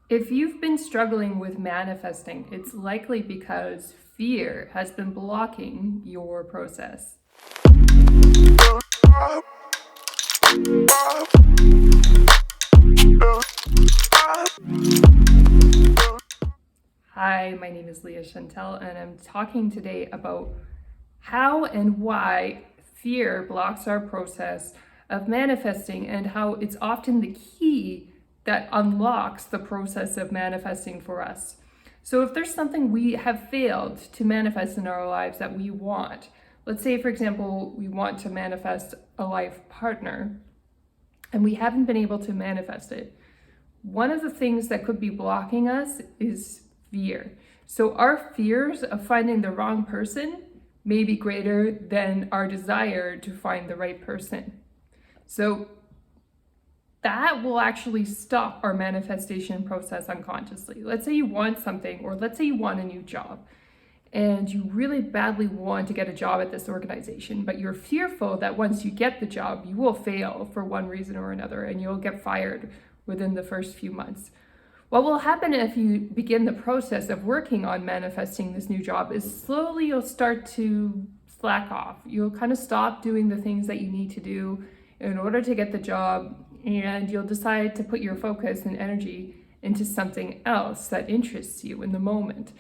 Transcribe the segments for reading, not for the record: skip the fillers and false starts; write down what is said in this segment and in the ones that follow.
If you've been struggling with manifesting, it's likely because fear has been blocking your process. Hi, my name is Leah Chantel, and I'm talking today about how and why fear blocks our process of manifesting and how it's often the key that unlocks the process of manifesting for us. So if there's something we have failed to manifest in our lives that we want, let's say, for example, we want to manifest a life partner and we haven't been able to manifest it, one of the things that could be blocking us is fear. So our fears of finding the wrong person may be greater than our desire to find the right person. So that will actually stop our manifestation process unconsciously. Let's say you want something, or let's say you want a new job, and you really badly want to get a job at this organization, but you're fearful that once you get the job, you will fail for one reason or another, and you'll get fired within the first few months. What will happen if you begin the process of working on manifesting this new job is slowly you'll start to slack off. You'll kind of stop doing the things that you need to do in order to get the job, and you'll decide to put your focus and energy into something else that interests you in the moment.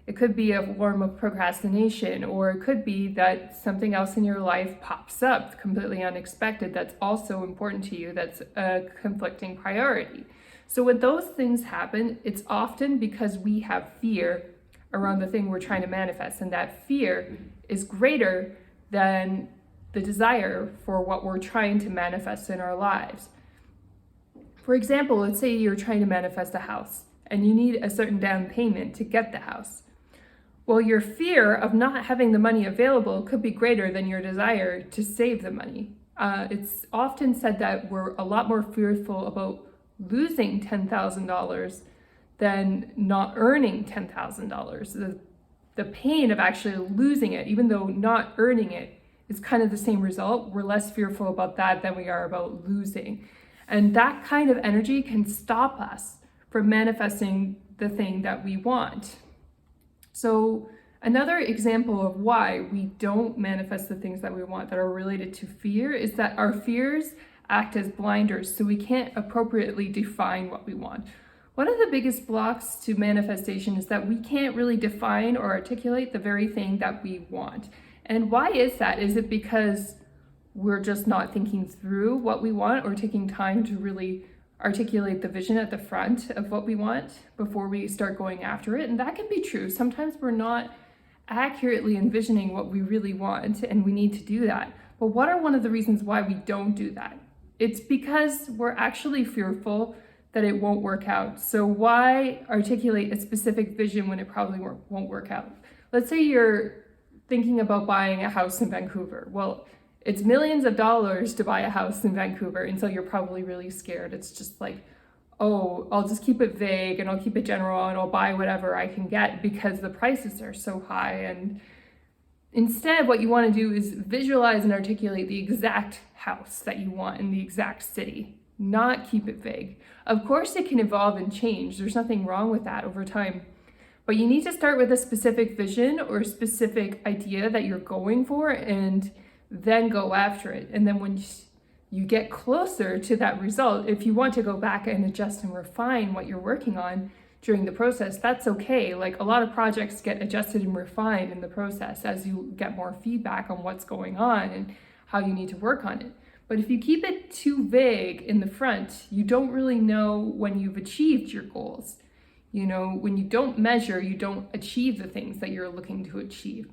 It could be a form of procrastination, or it could be that something else in your life pops up completely unexpected that's also important to you, that's a conflicting priority. So when those things happen, it's often because we have fear around the thing we're trying to manifest, and that fear is greater than the desire for what we're trying to manifest in our lives. For example, let's say you're trying to manifest a house and you need a certain down payment to get the house. Well, your fear of not having the money available could be greater than your desire to save the money. It's often said that we're a lot more fearful about losing $10,000 than not earning $10,000. The pain of actually losing it, even though not earning it is kind of the same result, we're less fearful about that than we are about losing. And that kind of energy can stop us from manifesting the thing that we want. So another example of why we don't manifest the things that we want that are related to fear is that our fears act as blinders, so we can't appropriately define what we want. One of the biggest blocks to manifestation is that we can't really define or articulate the very thing that we want. And why is that? Is it because we're just not thinking through what we want or taking time to really articulate the vision at the front of what we want before we start going after it? And that can be true. Sometimes we're not accurately envisioning what we really want, and we need to do that. But what are one of the reasons why we don't do that? It's because we're actually fearful that it won't work out. So why articulate a specific vision when it probably won't work out? Let's say you're thinking about buying a house in Vancouver. Well, it's millions of dollars to buy a house in Vancouver, and so you're probably really scared. It's just like, oh, I'll just keep it vague and I'll keep it general and I'll buy whatever I can get because the prices are so high. And instead, what you want to do is visualize and articulate the exact house that you want in the exact city, not keep it vague. Of course, it can evolve and change. There's nothing wrong with that over time. But you need to start with a specific vision or a specific idea that you're going for and then go after it. And then when you get closer to that result, if you want to go back and adjust and refine what you're working on during the process, that's okay. Like, a lot of projects get adjusted and refined in the process as you get more feedback on what's going on and how you need to work on it. But if you keep it too vague in the front, you don't really know when you've achieved your goals. You know, when you don't measure, you don't achieve the things that you're looking to achieve.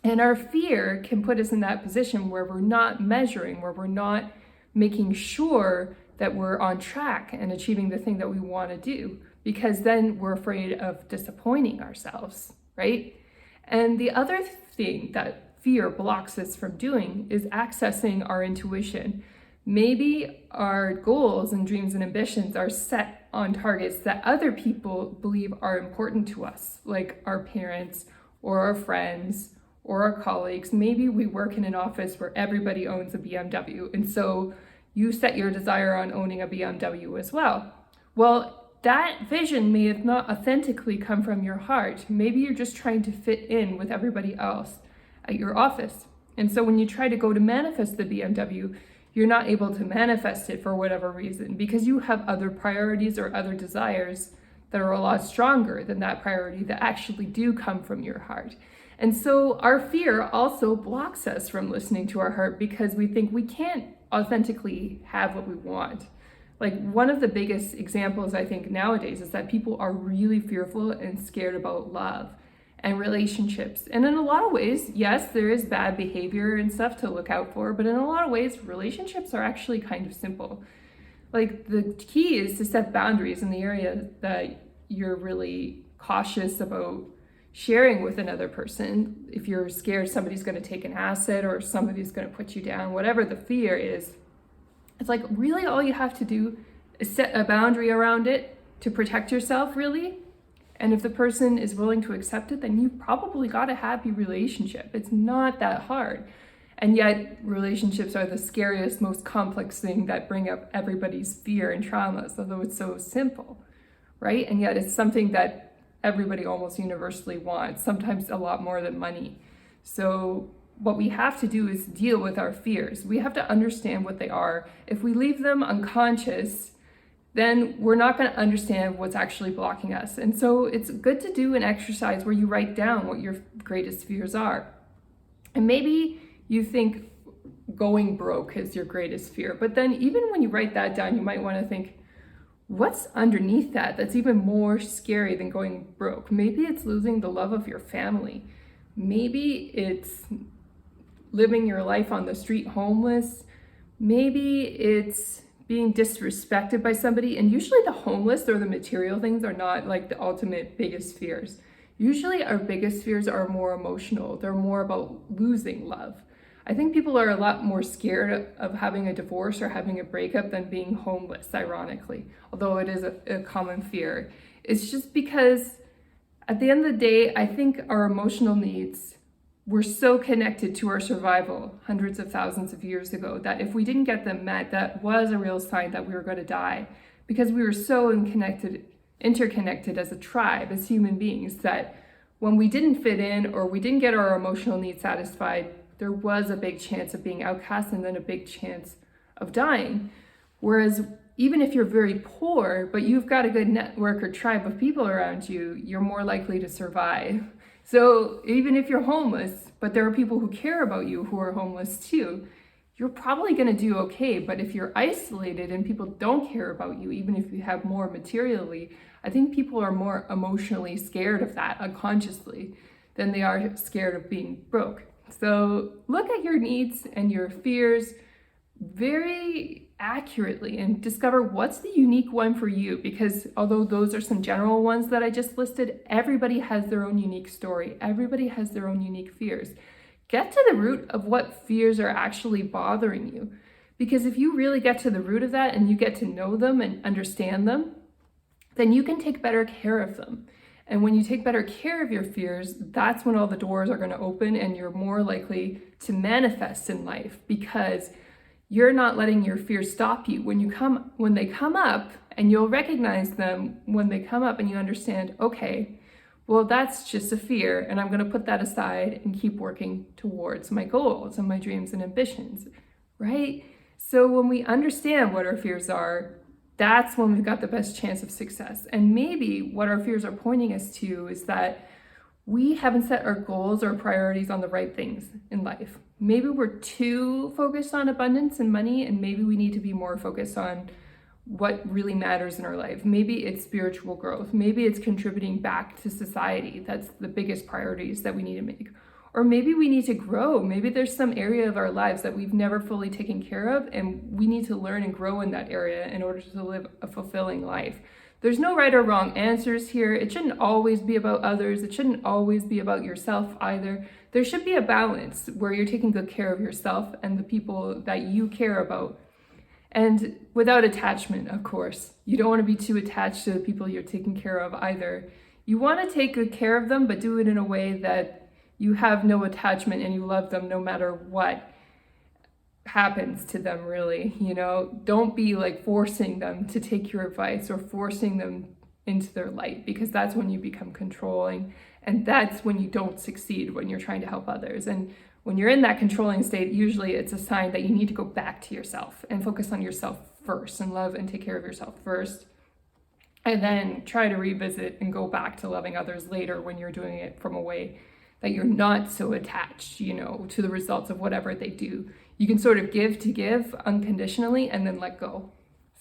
And our fear can put us in that position where we're not measuring, where we're not making sure that we're on track and achieving the thing that we want to do, because then we're afraid of disappointing ourselves, right? And the other thing that fear blocks us from doing is accessing our intuition. Maybe our goals and dreams and ambitions are set on targets that other people believe are important to us, like our parents or our friends or our colleagues. Maybe we work in an office where everybody owns a BMW, and so you set your desire on owning a BMW as well. Well, that vision may have not authentically come from your heart. Maybe you're just trying to fit in with everybody else at your office. And so when you try to go to manifest the BMW, you're not able to manifest it for whatever reason, because you have other priorities or other desires that are a lot stronger than that priority that actually do come from your heart. And so our fear also blocks us from listening to our heart, because we think we can't authentically have what we want. Like, one of the biggest examples I think nowadays is that people are really fearful and scared about love and relationships. And in a lot of ways, yes, there is bad behavior and stuff to look out for, but in a lot of ways, relationships are actually kind of simple. Like, the key is to set boundaries in the area that you're really cautious about sharing with another person. If you're scared somebody's going to take an asset or somebody's going to put you down, whatever the fear is, it's like really all you have to do is set a boundary around it to protect yourself, really. And if the person is willing to accept it, then you've probably got a happy relationship. It's not that hard. And yet relationships are the scariest, most complex thing that bring up everybody's fear and traumas, although it's so simple, right? And yet it's something that everybody almost universally wants, sometimes a lot more than money. So what we have to do is deal with our fears. We have to understand what they are. If we leave them unconscious, then we're not going to understand what's actually blocking us. And so it's good to do an exercise where you write down what your greatest fears are. And maybe you think going broke is your greatest fear, but then even when you write that down, you might want to think, what's underneath that that's even more scary than going broke? Maybe it's losing the love of your family. Maybe it's living your life on the street homeless. Maybe it's being disrespected by somebody. And usually the homeless or the material things are not like the ultimate biggest fears. Usually our biggest fears are more emotional. They're more about losing love. I think people are a lot more scared of having a divorce or having a breakup than being homeless, ironically, although it is a common fear. It's just because at the end of the day, I think our emotional needs were so connected to our survival hundreds of thousands of years ago that if we didn't get them met, that was a real sign that we were going to die, because we were so interconnected as a tribe, as human beings, that when we didn't fit in or we didn't get our emotional needs satisfied, there was a big chance of being outcast and then a big chance of dying. Whereas even if you're very poor, but you've got a good network or tribe of people around you, you're more likely to survive. So even if you're homeless, but there are people who care about you who are homeless too, you're probably going to do okay. But if you're isolated and people don't care about you, even if you have more materially, I think people are more emotionally scared of that unconsciously than they are scared of being broke. So look at your needs and your fears very accurately and discover what's the unique one for you, because although those are some general ones that I just listed, everybody has their own unique story. Everybody has their own unique fears. Get to the root of what fears are actually bothering you, because if you really get to the root of that and you get to know them and understand them, then you can take better care of them. And when you take better care of your fears, that's when all the doors are going to open and you're more likely to manifest in life, because you're not letting your fears stop you. When they come up, and you'll recognize them when they come up and you understand, okay, well, that's just a fear, and I'm going to put that aside and keep working towards my goals and my dreams and ambitions, right? So when we understand what our fears are, that's when we've got the best chance of success. And maybe what our fears are pointing us to is that we haven't set our goals or priorities on the right things in life. Maybe we're too focused on abundance and money, and maybe we need to be more focused on what really matters in our life. Maybe it's spiritual growth. Maybe it's contributing back to society. That's the biggest priorities that we need to make. Or maybe we need to grow. Maybe there's some area of our lives that we've never fully taken care of, and we need to learn and grow in that area in order to live a fulfilling life. There's no right or wrong answers here. It shouldn't always be about others. It shouldn't always be about yourself either. There should be a balance where you're taking good care of yourself and the people that you care about. And without attachment, of course. You don't want to be too attached to the people you're taking care of either. You want to take good care of them, but do it in a way that you have no attachment and you love them no matter what. happens to them, really. Don't be like forcing them to take your advice or forcing them into their light, because that's when you become controlling, and that's when you don't succeed when you're trying to help others. And when you're in that controlling state, usually it's a sign that you need to go back to yourself and focus on yourself first and love and take care of yourself first, and then try to revisit and go back to loving others later when you're doing it from a way that you're not so attached, to the results of whatever they do. You can sort of give unconditionally and then let go.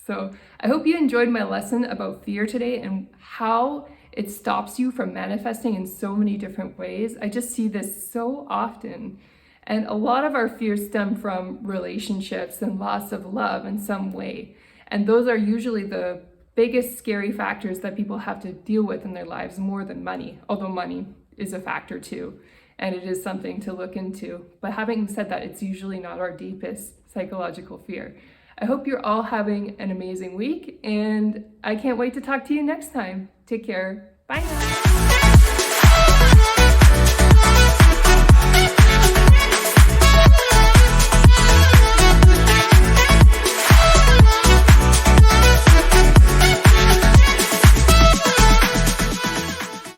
So I hope you enjoyed my lesson about fear today and how it stops you from manifesting in so many different ways. I just see this so often. And a lot of our fears stem from relationships and loss of love in some way. And those are usually the biggest scary factors that people have to deal with in their lives, more than money, although money is a factor too, and it is something to look into. But having said that, it's usually not our deepest psychological fear. I hope you're all having an amazing week, and I can't wait to talk to you next time. Take care. Bye now.